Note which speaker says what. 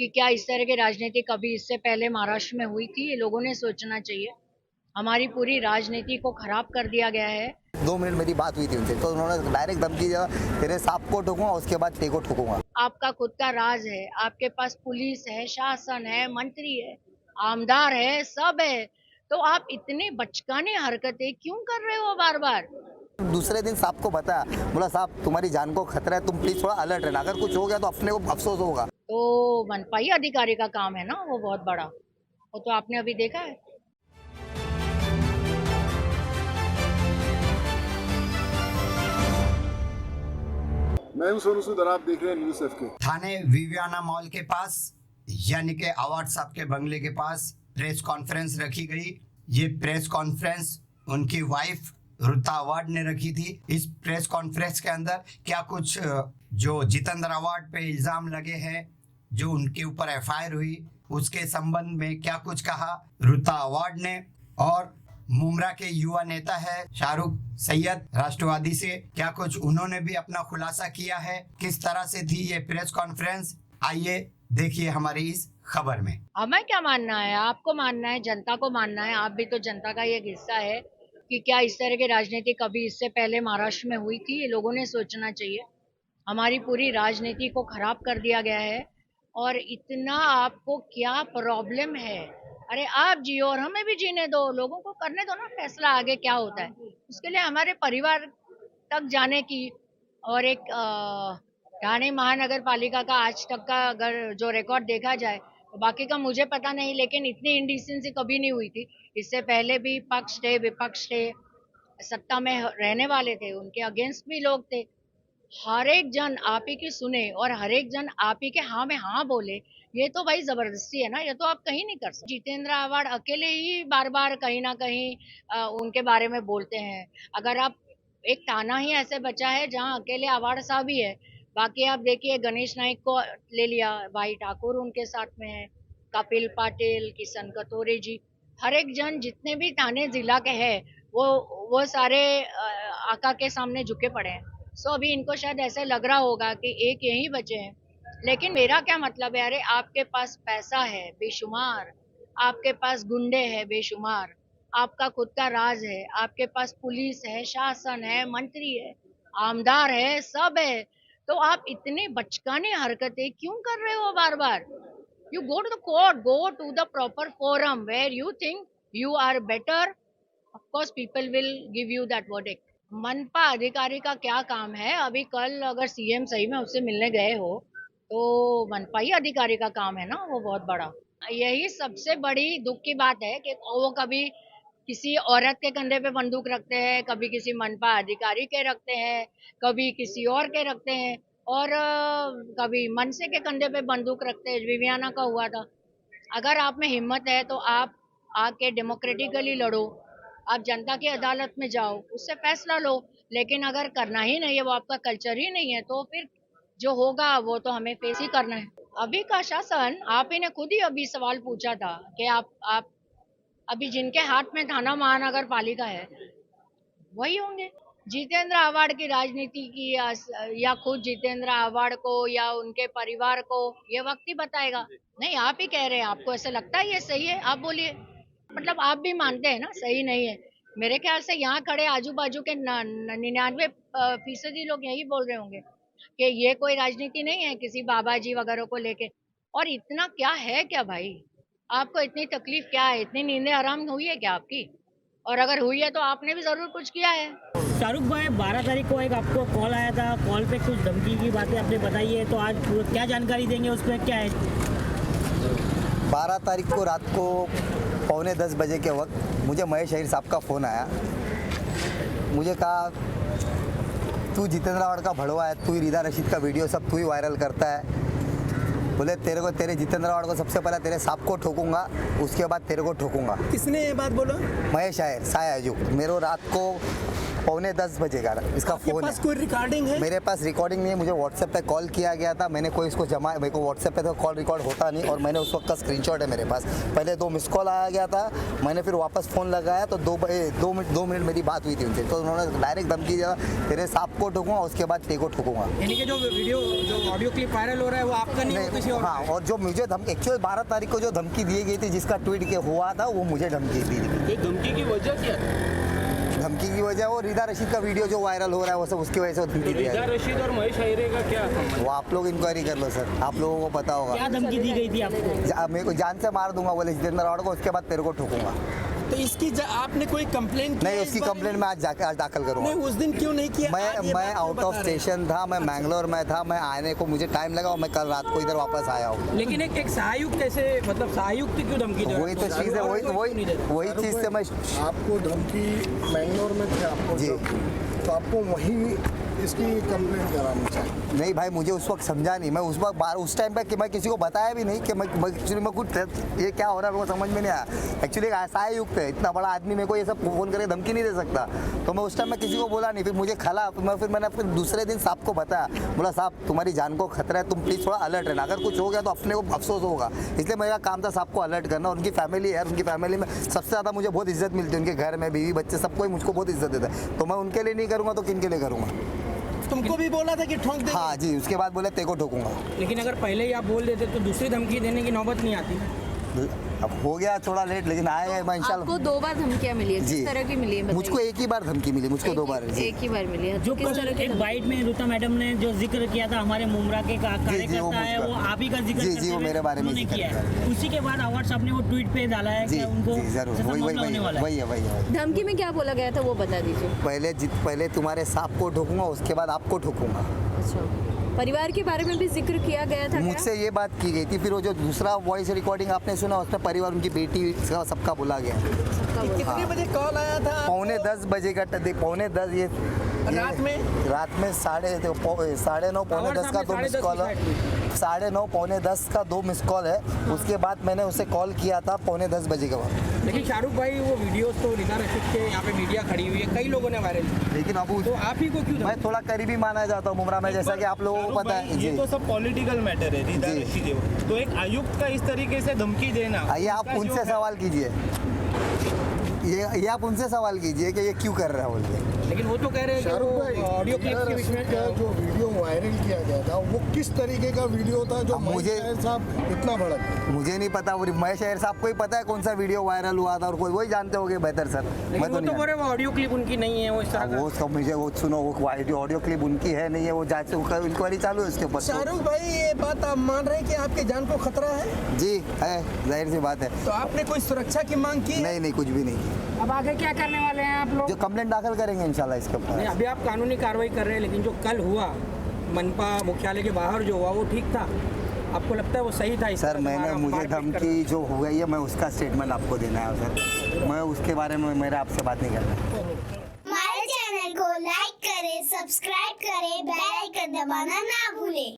Speaker 1: कि क्या इस तरह की राजनीति कभी इससे पहले महाराष्ट्र में हुई थी? ये लोगों ने सोचना चाहिए। हमारी पूरी राजनीति को खराब कर दिया गया है।
Speaker 2: 2 मिनट मेरी बात हुई थी उनसे, तो उन्होंने डायरेक्ट धमकी दिया, तेरे सांप को ठोकूंगा, उसके बाद तेरे को ठोकूंगा।
Speaker 1: आपका खुद का राज है, आपके पास पुलिस है, शासन है, मंत्री है, आमदार है, सब है, तो आप इतनी बचकाने हरकतें क्यों कर रहे हो बार बार?
Speaker 2: दूसरे दिन सांप को बताया, बोला साहब तुम्हारी जान को खतरा है, तुम प्लीज थोड़ा अलर्ट रहना, अगर कुछ हो गया तो अपने को अफसोस होगा।
Speaker 1: तो मनपाई अधिकारी का काम है ना वो बहुत बड़ा, वो तो आपने अभी देखा है।
Speaker 3: मैं हूं सोनू सूद और आप देख रहे हैं न्यूज़ एफ के।
Speaker 4: थाने विवियाना मॉल के पास यानी कि अवार्ड साहब के बंगले के पास प्रेस कॉन्फ्रेंस रखी गई। ये प्रेस कॉन्फ्रेंस उनकी वाइफ रुता अवार्ड ने रखी थी। इस प्रेस कॉन्फ्रेंस के अंदर क्या कुछ जो जितेंद्र अवार्ड पे इल्जाम लगे हैं, जो उनके ऊपर एफआईआर हुई, उसके संबंध में क्या कुछ कहा रुता अवार्ड ने। और मुमरा के युवा नेता है शाहरुख सैयद राष्ट्रवादी से, क्या कुछ उन्होंने भी अपना खुलासा किया है। किस तरह से थी ये प्रेस कॉन्फ्रेंस, आइए देखिए हमारी इस खबर में।
Speaker 1: हमें क्या मानना है, आपको मानना है, जनता को मानना है, आप भी तो जनता का एक हिस्सा है कि क्या इस तरह की राजनीति कभी इससे पहले महाराष्ट्र में हुई थी? ये लोगों ने सोचना चाहिए। हमारी पूरी राजनीति को खराब कर दिया गया है। और इतना आपको क्या प्रॉब्लम है? अरे आप जियो और हमें भी जीने दो, लोगों को करने दो ना फैसला आगे क्या होता है। उसके लिए हमारे परिवार तक जाने की और एक ठाणे महानगर पालिका का आज तक का अगर जो रिकॉर्ड देखा जाए तो बाकी का मुझे पता नहीं, लेकिन इतनी इंडिसेंसी कभी नहीं हुई थी। इससे पहले भी पक्ष थे, विपक्ष थे, सत्ता में रहने वाले थे, उनके अगेंस्ट भी लोग थे। हर एक जन आप ही की सुने और हर एक जन आप ही के हाँ में हाँ बोले, ये तो भाई जबरदस्ती है ना, ये तो आप कहीं नहीं कर सकते। जितेंद्र अवार्ड अकेले ही बार बार कहीं ना कहीं उनके बारे में बोलते हैं। अगर आप एक ताना ही ऐसे बचा है जहाँ अकेले अवार्ड साहब ही है, बाकी आप देखिए गणेश नाइक को ले लिया, भाई ठाकुर उनके साथ में है, कपिल पाटिल, किशन कटोरे जी, हर एक जन जितने भी थाने जिला के हैं वो सारे आका के सामने झुके पड़े हैं। सो अभी इनको शायद ऐसे लग रहा होगा कि एक यही बचे हैं, लेकिन मेरा क्या मतलब है? अरे आपके पास पैसा है बेशुमार, आपके पास गुंडे हैं बेशुमार, आपका खुद का राज है, आपके पास पुलिस है, शासन है, मंत्री है, आमदार है, सब है, तो आप इतनी बचकाने हरकतें क्यों कर रहे हो बार बार? You go to the court, go to the proper forum where you think you are better. Of course, people will give you that verdict. मनपा अधिकारी का क्या काम है? अभी कल अगर सीएम सही में उससे मिलने गए हो तो मनपाई अधिकारी का काम है ना वो बहुत बड़ा। यही सबसे बड़ी दुख की बात है कि वो कभी किसी औरत के कंधे पे बंदूक रखते हैं, कभी किसी मनपा अधिकारी के रखते हैं, कभी किसी और के रखते हैं, और कभी मनसे के कंधे पे बंदूक रखते हैं। विवियाना का हुआ था। अगर आप में हिम्मत है तो आप आके डेमोक्रेटिकली लड़ो, आप जनता की अदालत में जाओ, उससे फैसला लो। लेकिन अगर करना ही नहीं है, वो आपका कल्चर ही नहीं है, तो फिर जो होगा वो तो हमें फेस ही करना है। अभी का शासन, आप ही ने खुद ही अभी सवाल पूछा था कि आप अभी जिनके हाथ में थाना महानगर पालिका है वही होंगे। जितेंद्र अवार्ड की राजनीति की या खुद जितेंद्र अवार्ड को या उनके परिवार को, ये वक्त ही बताएगा। नहीं, आप ही कह रहे हैं, आपको ऐसा लगता है ये सही है? आप बोलिए, मतलब आप भी मानते हैं ना सही नहीं है। मेरे ख्याल से यहाँ खड़े आजू बाजू के 99% लोग यही बोल रहे होंगे कि ये कोई राजनीति नहीं है किसी बाबा जी वगैरह को लेके। और इतना क्या है क्या भाई, आपको इतनी तकलीफ क्या है? इतनी नींदें आराम हुई है क्या आपकी? और अगर हुई है तो आपने भी जरूर कुछ किया है।
Speaker 5: शाहरुख भाई, 12 तारीख को एक आपको कॉल आया था, कॉल पे कुछ धमकी की बातें आपने बताई है, तो आज क्या जानकारी देंगे, उसमें क्या है?
Speaker 2: 12 तारीख को रात को 9:45 बजे के वक्त मुझे महेश अहीर साहब का फ़ोन आया। मुझे कहा तू जितेंद्र अवार्ड का भड़वा है, तू ही रीदा रशीद का वीडियो सब तू ही वायरल करता है। बोले तेरे जितेंद्र अवार्ड को सबसे पहले तेरे सांप को ठोकूंगा, उसके बाद तेरे को ठोकूंगा।
Speaker 5: किसने ये बात बोला?
Speaker 2: महेश अहीर साया जो मेरे रात को 9:45 बजे का इसका फ़ोन है।
Speaker 5: कोई रिकॉर्डिंग है?
Speaker 2: मेरे पास रिकॉर्डिंग नहीं है, मुझे व्हाट्सएप पे कॉल किया गया था, मैंने कोई इसको जमा, मेरे को व्हाट्सएप पे तो कॉल रिकॉर्ड होता नहीं, और मैंने उस वक्त का स्क्रीनशॉट है मेरे पास। पहले 2 मिस कॉल आया गया था, मैंने फिर वापस फ़ोन लगाया तो 2 मिनट मेरी बात हुई थी उनसे, तो उन्होंने डायरेक्ट धमकी दिया, तेरे सांप को ठोकूंगा उसके बाद तेरे को ठोकूंगा।
Speaker 5: यानी कि जो वीडियो जो ऑडियो क्लिप वायरल हो रहा है वो आपका नहीं, वो किसी और?
Speaker 2: हाँ, और जो मुझे एक्चुअली 12 तारीख को जो धमकी दी गई थी, जिसका ट्वीट के हुआ था, वो मुझे धमकी दी थी।
Speaker 6: धमकी की वजह क्या है?
Speaker 2: धमकी की वजह वो रिदा रशीद का वीडियो जो वायरल हो रहा है वो सब उसकी वजह से धमकी दिया
Speaker 6: रिदा
Speaker 2: है।
Speaker 6: रशीद और महेश अहिरे का क्या संबंध?
Speaker 2: वो आप लोग इंक्वायरी कर लो सर, आप लोगों को पता होगा।
Speaker 5: क्या धमकी दी गई थी आपको?
Speaker 2: मेरे को जान से मार दूंगा बोले जितेंद्र रावत को, उसके बाद तेरे को ठोकूंगा।
Speaker 7: तो इसकी आपने कोई कंप्लेन
Speaker 2: नहीं, उसकी कंप्लेन मैं आज दाखिल करूंगा।
Speaker 7: नहीं, उस दिन क्यों नहीं किया?
Speaker 2: मैं आउट ऑफ स्टेशन था, मैं मैंगलोर में था, मैं आने को मुझे टाइम लगा और मैं कल रात को इधर वापस आया हूँ।
Speaker 5: लेकिन एक सहायुक्त कैसे, मतलब सहायुक्त क्यों धमकी दे रहा है?
Speaker 2: वही तो चीज़ है, वही चीज़ से मैं
Speaker 3: आपको धमकी मैंगलोर में थे आपको
Speaker 2: जी।
Speaker 3: तो आपको वहीं इसकी कंप्लेंट करानी चाहिए।
Speaker 2: नहीं भाई, मुझे उस वक्त समझा नहीं, मैं उस वक्त उस टाइम पे कि मैं किसी को बताया भी नहीं कि मैं एक्चुअली मैं कुछ ये क्या हो रहा है मेरे को समझ में नहीं आया। एक्चुअली एक ऐसा है युक्त है, इतना बड़ा आदमी मेरे को ये सब फ़ोन करके धमकी नहीं दे सकता, तो मैं उस टाइम में किसी को बोला नहीं। फिर मुझे खला, मैंने फिर दूसरे दिन साहब को बताया, बोला साहब तुम्हारी जान को खतरा है, तुम प्लीज़ थोड़ा अलर्ट रहना, अगर कुछ हो गया तो अपने को अफसोस होगा। इसलिए मेरा काम था साहब को अलर्ट करना। उनकी फैमिली है, उनकी फैमिली में सबसे ज़्यादा मुझे बहुत इज्जत मिलती है, उनके घर में बीवी बच्चे सबको ही मुझको बहुत इज्जत देता है, तो मैं उनके लिए नहीं करूँगा तो किन के लिए करूँगा?
Speaker 7: तुमको भी बोला था कि ठोक दे?
Speaker 2: हाँ जी, उसके बाद बोले तेरे को ठोकूंगा।
Speaker 5: लेकिन अगर पहले ही आप बोल देते तो दूसरी धमकी देने की नौबत नहीं आती।
Speaker 2: अब हो गया थोड़ा लेट, लेकिन आएगा मैं इंशाल्लाह।
Speaker 8: आपको 2 बार धमकियां मिली है,
Speaker 2: जी।
Speaker 8: किस तरह की मिली है बताइए?
Speaker 2: मुझको एक ही बार धमकी मिली, मुझको 2 बार। जी।
Speaker 8: एक ही बार मिली है।
Speaker 5: जो
Speaker 8: किस तरह की
Speaker 5: एक बाइट में ऋता मैडम ने जो जिक्र किया था हमारे मुमरा के कार्यकर्ता है, वो आप ही का जिक्र
Speaker 2: जी,
Speaker 5: करते
Speaker 2: वो
Speaker 5: हुए
Speaker 2: मेरे बारे में
Speaker 5: उन्होंने
Speaker 2: जिक्र
Speaker 5: किया
Speaker 2: किया
Speaker 5: है। उसी के बाद अवार्ड साहब ने वो ट्वीट पे डाला है कि
Speaker 2: जी
Speaker 5: उनको
Speaker 2: जी जरूर,
Speaker 5: ऐसा मामला होने वाला है।
Speaker 2: वही है।
Speaker 8: धमकी में क्या बोला गया था वो बता दीजिए।
Speaker 2: पहले तुम्हारे सांप को ठोकूंगा, उसके बाद आपको ठोकूंगा।
Speaker 8: अच्छा, परिवार के बारे में भी जिक्र किया गया था क्या?
Speaker 2: मुझसे ये बात की गई थी। फिर वो जो दूसरा वॉइस रिकॉर्डिंग आपने सुना, उसमें परिवार, उनकी बेटी सबका बोला गया।
Speaker 7: कितने बजे कॉल आया था?
Speaker 2: 9:45 बजे का 9:10 ये
Speaker 7: रात में
Speaker 2: 9:30 पौने 10 का 2 मिस कॉल है। 9:30 पौने 10 का 2 मिस कॉल है। उसके बाद मैंने उसे कॉल किया था 9:45 बजे के बाद।
Speaker 5: लेकिन शाहरुख भाई वो वीडियोस तो रिदा रशीद के यहाँ पे मीडिया खड़ी हुई है, कई लोगों ने वायरल किया,
Speaker 2: लेकिन अब
Speaker 5: तो आप ही को क्यों
Speaker 2: मैं थोड़ा करीबी माना जाता हूँ मुमरा में, जैसा कि आप लोगों को पता है।
Speaker 6: ये तो सब पॉलिटिकल मैटर है, रिदा
Speaker 2: जी।
Speaker 6: रशीद, तो एक आयुक्त का इस तरीके से धमकी देना,
Speaker 2: आइए आप उनसे सवाल कीजिए, ये आप उनसे सवाल कीजिए कि ये क्यों कर रहा है बोल के।
Speaker 5: लेकिन वो तो कह रहे हैं कि
Speaker 3: शाहरुख
Speaker 5: वो
Speaker 3: भाई,
Speaker 5: ऑडियो क्लिप के बीच में
Speaker 3: का जो वीडियो वायरल किया गया था वो किस तरीके का वीडियो था जो
Speaker 2: अब मुझे-
Speaker 3: महेश साहब इतना भड़क?
Speaker 2: मुझे नहीं पता, वो महेश अहिर साहब को ही पता है कौन सा वीडियो वायरल हुआ था, और कोई वही जानते होंगे बेहतर सर।
Speaker 5: लेकिन वो तो
Speaker 2: नहीं
Speaker 5: बोल रहे वो ऑडियो क्लिप उनकी नहीं है, वो इस तरह
Speaker 2: जानता।
Speaker 5: का।
Speaker 2: वो सब मुझे वो सुनो, वो ऑडियो क्लिप उनकी है नहीं है, वो जांच इंक्वायरी चालू है उसके ऊपर।
Speaker 7: शाहरुख भाई, ये बात आप मान रहे हैं कि आपके जान को खतरा है?
Speaker 2: जी है, जाहिर सी बात है।
Speaker 7: तो आपने कोई सुरक्षा की मांग की?
Speaker 2: नहीं, कुछ भी नहीं।
Speaker 5: अब आगे क्या करने वाले हैं आप लोग?
Speaker 2: जो कंप्लेंट दाखिल करेंगे इंशाल्लाह इसके
Speaker 5: नहीं,
Speaker 2: ऊपर।
Speaker 5: अभी आप कानूनी कार्रवाई कर रहे हैं, लेकिन जो कल हुआ मनपा मुख्यालय के बाहर जो हुआ वो ठीक था? आपको लगता है वो सही था? इस
Speaker 2: सर
Speaker 5: तरह से
Speaker 2: मुझे
Speaker 5: मारपीट करना?
Speaker 2: धमकी जो हो गई है, मैं उसका स्टेटमेंट आपको देना है सर, मैं उसके बारे में मेरा आपसे बात नहीं करना।
Speaker 9: हमारे चैनल को लाइक करें, सब्सक्राइब करें, बेल आइकन दबाना ना भूलें।